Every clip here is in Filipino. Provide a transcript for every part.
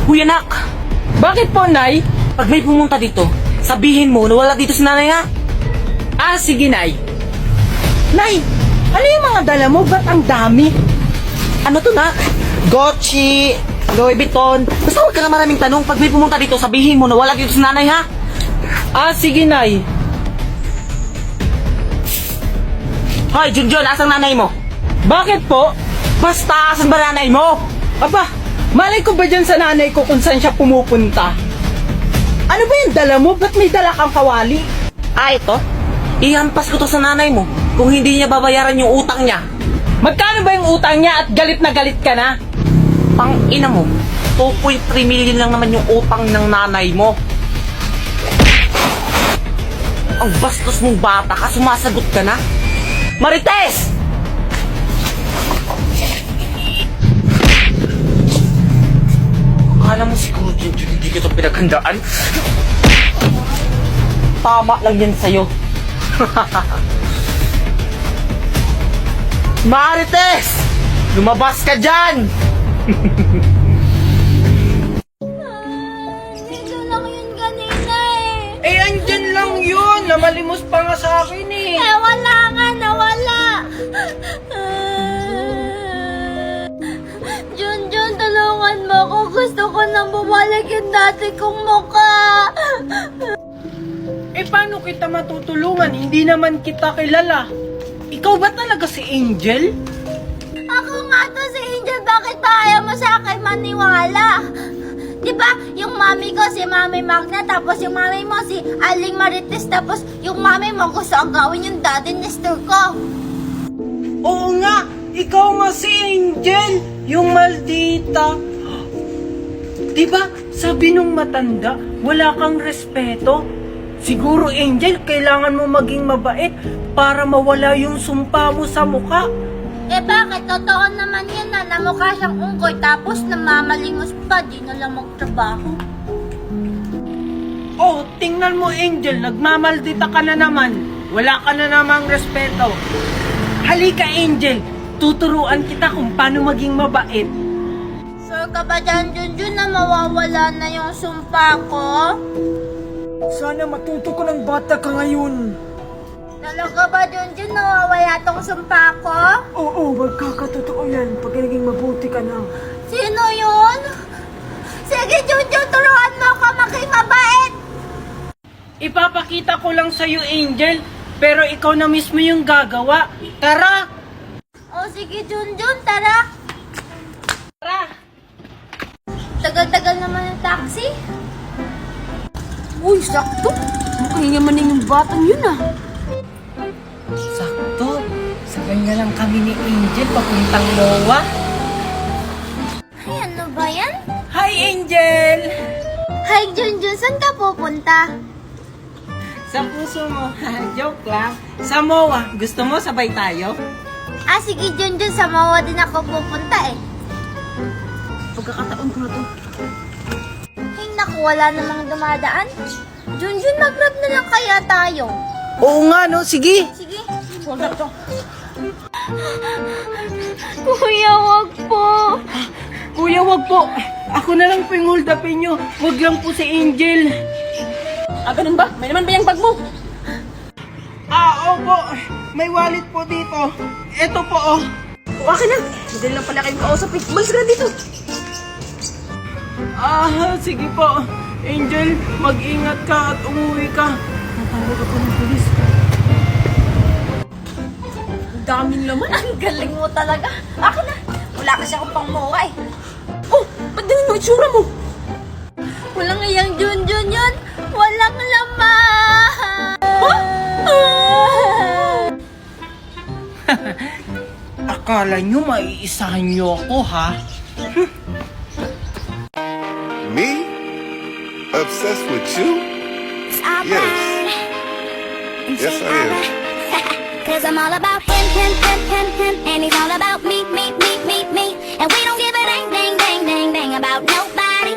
Uy, anak! Bakit po, Nay? Pag may pumunta dito, sabihin mo na wala dito si nanay, ha? Ah, sige, Nay. Nay, ano yung mga dala mo? Ba't ang dami? Ano to, nak? Gucci, Louis Vuitton. Basta huwag ka na maraming tanong. Pag may pumunta dito, sabihin mo na wala dito si nanay, ha? Ah, sige, Nay. Hoy, Junjun, asang nanay mo? Bakit po? Basta, asan ba nanay mo? Aba, malay ko ba dyan sa nanay ko kung saan siya pumupunta? Ano ba yung dala mo? Ba't may dala kang kawali? Ah, ito? Ihampas ko to sa nanay mo kung hindi niya babayaran yung utang niya. Magkano ba yung utang niya at galit na galit ka na? Pang ina mo, 2.3 million lang naman yung utang ng nanay mo. Ang bastos mong bata ka, sumasagot ka na? Marites! Akala mo siguro, Junjun, hindi kita pinaghandaan? Tama lang yan sa'yo. Marites! Lumabas ka dyan! Dito lang yun kanina eh. Eh, andyan lang yun. Namalimos pa nga sa akin eh. Eh, wala nga, nawala. Junjun, tulungan mo ako. Gusto ko nang bumalik yung dati kong mukha. Eh, paano kita matutulungan? Hindi naman kita kilala. Ikaw ba talaga si Angel? Ako nga to si Angel. Bakit ba ayaw mo sa akin maniwala? Diba, yung mami ko si Mami Magna, tapos yung mami mo si Aling Marites, tapos yung mami mo gusto ang gawin yung daddy Nestor ko. Oo nga, ikaw nga si Angel, yung maldita. Diba, sabi nung matanda, wala kang respeto. Siguro, Angel, kailangan mo maging mabait para mawala yung sumpa mo sa mukha. Eh bakit? Totoo naman yan na mukha siyang unggoy tapos namamalimos pa, di na lang magtrabaho. Oh, tingnan mo, Angel, nagmamaldita ka na naman. Wala ka na namang respeto. Halika, Angel, tuturuan kita kung paano maging mabait. Sure ka ba dyan, Junjun, na mawawala na yung sumpa ko? Sana matuto ko ng bata ka ngayon. Talaga ba, Junjun, nawawala tong sumpa ko? Oo, magkakatotoo yan pag naging mabuti ka na. Sino yun? Sige, Junjun, turuan mo ako maging mabait! Ipapakita ko lang sa'yo, Angel, pero ikaw na mismo yung gagawa. Tara! O sige, Junjun, tara! Tara! Tagal-tagal naman yung taxi. Uy, sakto. Mukhang yamanin yung batang yun ah. Sakto. Sabay na lang kami ni Angel papuntang MOA. Ay, ano ba yan? Hi, Angel! Hi, Junjun, saan ka pupunta? Sa puso mo. Joke lang. Sa MOA, gusto mo sabay tayo? Ah, sige, Junjun, sa Mawa din ako pupunta eh. Pagkakataon ko na to. Ay, naku, wala namang dumadaan. Junjun, mag-grab na lang kaya tayo. Oo nga, no? Sige! Sige. Huwag na to. Kuya, wag po. Kuya, wag po. Ako na lang po yung hold upin nyo. Wag lang po si Angel. Ah, ganun ba? May naman ba yung bag mo? Ah, opo. May wallet po dito. Ito po, oh. O, akin na. Madali lang pala kayong kausap eh. Balis ka na dito. Ah, sige po. Angel, mag-ingat ka at umuwi ka. Natawag ako ng polis. Ang daming laman. Ang galing mo talaga. Akin na. Wala kasi akong pang mowa eh. Oh, ba't ganun mo itsura mo? Walang iyang Junjun yun. Walang laman. Akala nyo maiisahan nyo ako, ha? Me? Obsessed with you? Yes. Yes, I am. Cause I'm all about him, and he's all about me. And we don't give a dang about nobody.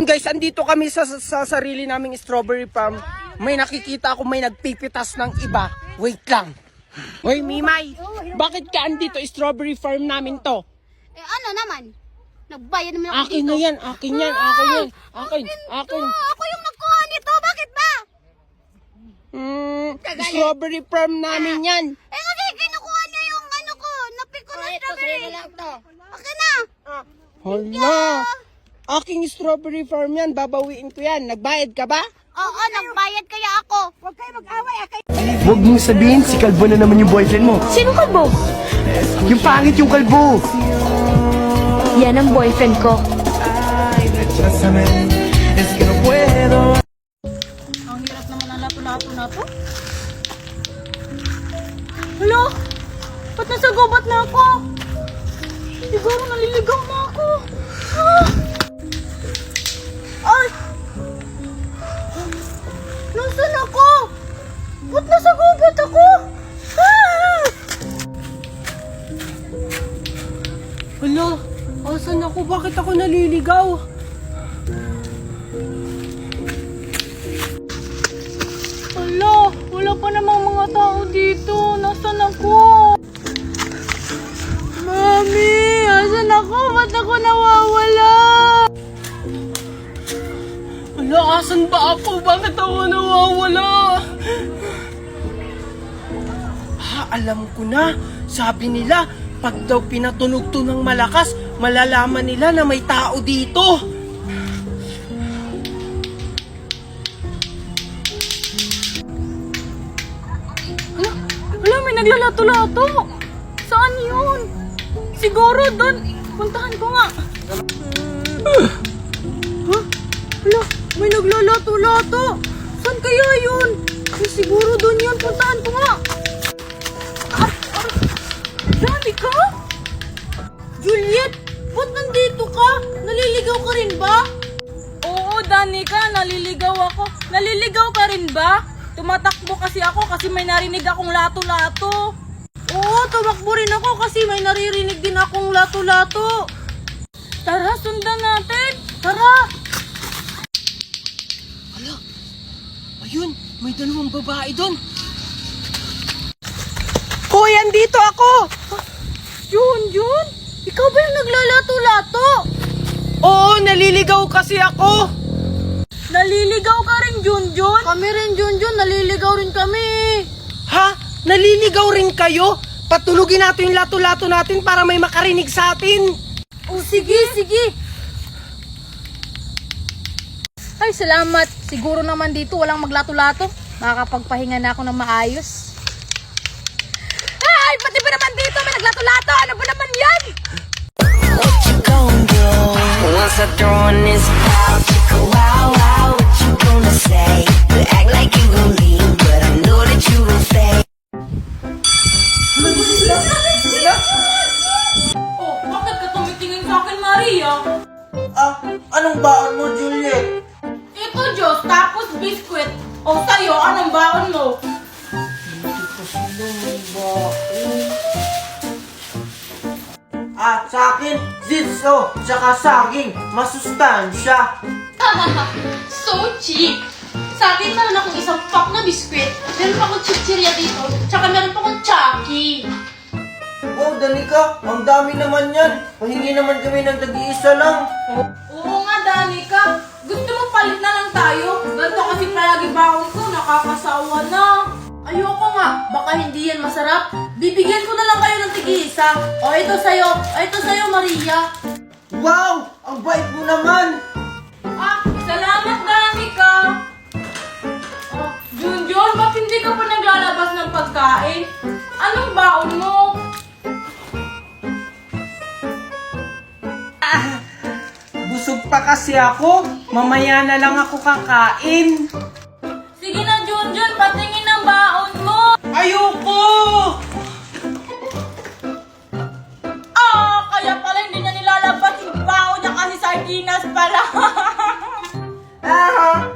Guys, andito kami sa sarili naming strawberry farm. May nakikita ako may nagpipitas ng iba. Wait lang. Hoy, Mimay, bakit ka andito? Strawberry farm namin to. Eh ano naman? Nagbayad naman ako Akin dito. na yan, akin yan, akin yan. Akin. Ako yung nagkuha nito. Bakit ba? Strawberry farm namin yan. Eh kasi kinukuha niya yung ano ko. Napik ko na strawberry. Okay na. Hala. Aking strawberry farm yan, babawiin ko yan. Nagbayad ka ba? Oo, nagbayad kaya ako. Huwag kayo mag-away. Huwag mong sabihin, si Kalbo na naman yung boyfriend mo. Sino kalbo? Yung pangit yung Kalbo. Yan ang boyfriend ko. Ang hirap naman ang lato-lato na to. Hala? Ba't nasa gubat na ako? Siguro naliligaw na ako. Ah! Ay! Nasaan ako? Ba't nasa gubat ako? Ah! Hala? Asan ako? Bakit ako naliligaw? Hala, wala pa namang mga tao dito. Nasaan ako? Mami, asan ako? Ba't ako nawawala? Hala, asan ba ako? Bakit ako nawawala? Alam ko na. Sabi nila, pag daw pinatunog to ng malakas, malalaman nila na may tao dito. Wala, may naglalato-lato. Saan yun? Siguro doon. Puntahan ko nga. Wala, may naglalato-lato. Saan kaya yun? Siguro doon yun. Puntahan ko nga. Danica? Juliet, ba't nandito ka? Naliligaw ka rin ba? Oo, Danica, naliligaw ako. Naliligaw ka rin ba? Tumatakbo kasi ako kasi may narinig akong lato-lato. Oo, tumakbo rin ako kasi may naririnig din akong lato-lato. Tara, sundan natin. Tara. Hala, ayun, may dalawang babae doon. Hoy, andito ako! Junjun? Ikaw ba yung naglalato-lato? Oo, naliligaw kasi ako. Naliligaw ka rin, Junjun? Kami rin, Junjun. Naliligaw rin kami. Ha? Naliligaw rin kayo? Patulugin natin yung lato-lato natin para may makarinig sa atin. Oh, sige, sige. Ay, salamat. Siguro naman dito walang maglato-lato. Makakapagpahinga na ako ng maayos. Ay, pati ba naman dito may naglato-lato? Ano ba naman yan? What you gon' do once I throw in this out? Wow, wow, what you gonna say? You act like you gon' leave, but I know that you gon' stay. Oh, bakit ka tumitingin sa akin, Maria? Anong baon mo, Juliet? Ito, Diyos, tapos biskwit. O sa'yo, anong baon mo? Sa akin, zitso, tsaka saging, masustansya. So cheap! Sa akin meron akong isang pack na biskwit. Meron pa akong chichirya dito. Tsaka meron pa akong Chucky. Oh, Danica, ang dami naman yan. Mahingi naman kami ng tag-iisa lang. Oo nga, Danica. Gusto mo palit na lang tayo? Ganito kasi palagi baon ko, nakakasawa na. Ayoko nga, baka hindi yan masarap. Bibigyan ko na lang kayo ng tig-isa. O, ito sa'yo. O, ito sa'yo, Maria. Wow! Ang bait mo naman! Ah, salamat, Danica. Oh, Junjun, ba't hindi ka pa naglalabas ng pagkain? Anong baon mo? Busog pa kasi ako. Mamaya na lang ako kakain. Sige na, Junjun, patingin ang baon mo. Ayoko! Kaya pala hindi niya nilalabas yung baon niya kasi sardinas pala.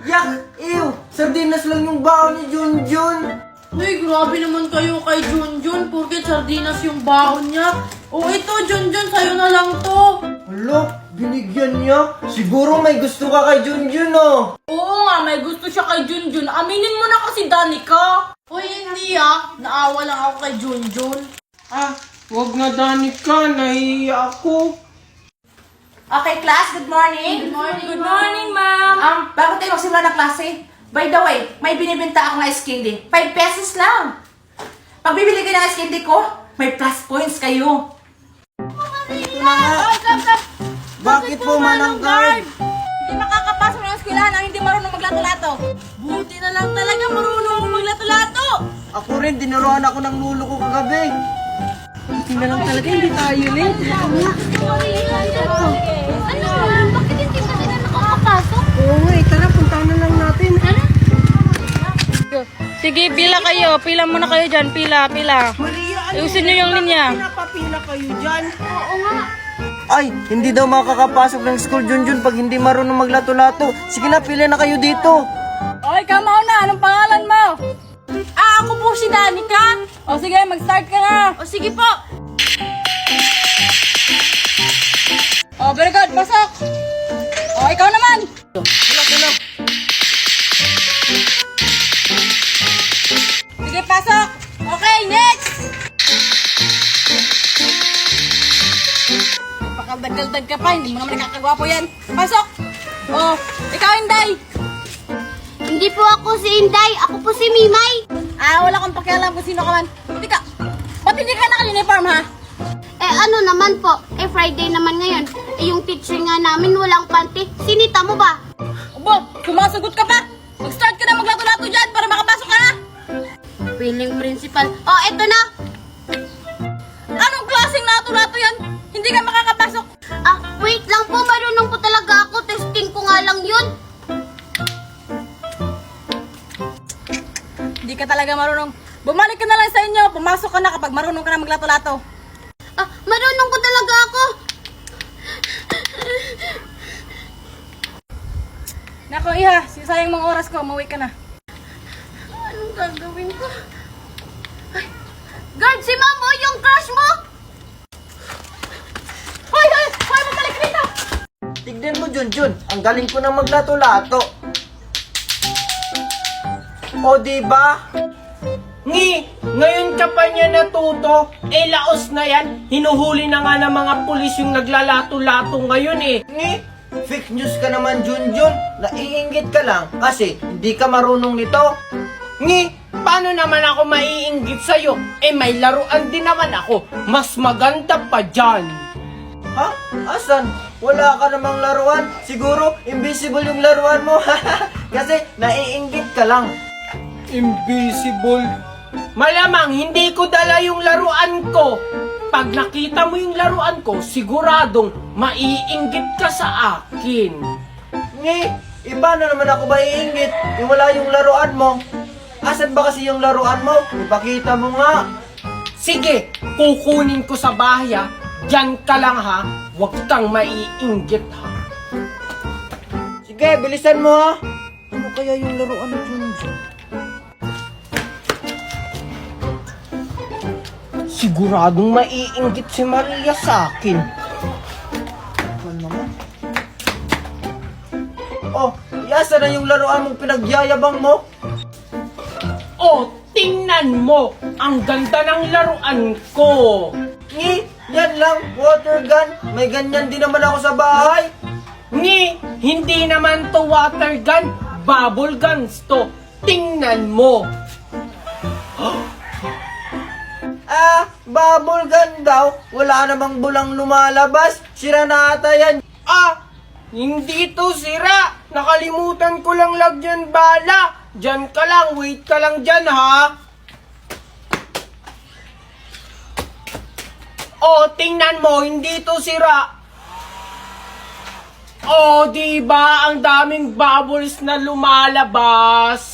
Yak! Ew! Sardinas lang yung baon ni Junjun. Uy, grabe naman kayo kay Junjun. Porket sardinas yung baon niya. O ito, Junjun, sa'yo na lang to. Hala, binigyan niya. Siguro may gusto ka kay Junjun, oh. Oo nga, may gusto siya kay Junjun. Aminin mo na kasi, Danica. Uy, hindi naawa lang ako kay Junjun. Wag na, Danica. Nahihiya ako. Okay, class, good morning. Good morning, ma'am. Bago tayo magsimula ng klase, by the way, may binibenta akong ice candy. 5 pesos lang. Pag bibili kayo ng ice candy ko, may plus points kayo. Bakit po, Manang Guard? Hindi makakapasok ng eskwelahan ang hindi marunong maglato-lato. Buti na lang talaga marunong mo maglato-lato. Ako rin, dinuruan ako ng lulo ko kagabi. Buti na lang talaga, hindi tayo late. Ano ba? Bakit hindi ba sila nakakapasok? Oo nga, tara, puntahan na lang natin. Sige, pila kayo. Pila muna kayo dyan. Pila. Maria, ano? Ayusin niyo yung linya. Pinapapila kayo dyan. Oo nga. Ay, hindi daw makakapasok ng school Junjun pag hindi marunong maglato-lato. Sige na, pila na kayo dito. Okay, kamaw na. Anong pangalan mo? Ako po si Danica. O sige, mag-start ka na. O sige po. O, very good. Pasok. O, ikaw naman. Sige, pasok. Okay, next. Pakaldagdag ka pa. Hindi mo naman nakakagwapo yan. Pasok. O, ikaw, Inday. Hindi po ako si Inday. Ako po si Mimay. Wala kang pakialam kung sino ka man. Hindi ka. Ba't hindi ka naka-uniform, ha? Ano naman po? Friday naman ngayon. Yung teacher nga namin walang panty. Sinita mo ba? Bob, sumasagot ka pa. Mag-start ka na maglato-lato dyan para makapasok ka na. Feeling principal. Oh, eto na. Anong klaseng lato-lato yan? Hindi ka makakapasok. Wait lang po. Marunong po talaga ako. Testing ko nga lang yun. Hindi ka talaga marunong. Bumalik ka na lang sa inyo. Pumasok ka na kapag marunong ka na maglato-lato. Marunong ko talaga ako. Nako, Iha. Sayang mga oras ko. Mauwi ka na. Anong gagawin ko? Ay, guard, si Ma'am, yung crush mo! Hoy! Bumalik ka dito! Tignan mo, Junjun. Ang galing ko na maglato-lato. O, diba? Ngayon ka pa niya natuto. Laos na yan. Hinuhuli na nga ng mga pulis yung naglalato-lato ngayon eh. Fake news ka naman, Junjun. Naiinggit ka lang kasi hindi ka marunong nito. Paano naman ako maiinggit sa'yo? May laruan din naman ako. Mas maganda pa dyan. Ha? Asan? Wala ka namang laruan. Siguro, invisible yung laruan mo. Kasi naiinggit ka lang. Invisible? Malamang hindi ko dala yung laruan ko. Pag nakita mo yung laruan ko, siguradong maiinggit ka sa akin. Paano naman ako maiinggit? Wala yung laruan mo. Asan ba kasi yung laruan mo? Ipakita mo nga. Sige, kukunin ko sa bahay ha. Diyan ka lang ha. Huwag kang maiinggit ha. Sige, bilisan mo ha. Ano kaya yung laruan mo, Junjun? Siguradong maiinggit si Maria sa akin. Ano naman? Oh, yasa na yung laruan mong pinagyayabang mo? Oh, tingnan mo! Ang ganda ng laruan ko! Yan lang, water gun. May ganyan din naman ako sa bahay. Hindi naman to water gun. Bubble guns to. Tingnan mo! Bubble gun daw. Wala namang bulang lumalabas. Sira na ata yan. Hindi to sira. Nakalimutan ko lang lagyan bala. Diyan ka lang. Wait ka lang dyan, ha? Tingnan mo. Hindi to sira. Diba? Ang daming bubbles na lumalabas.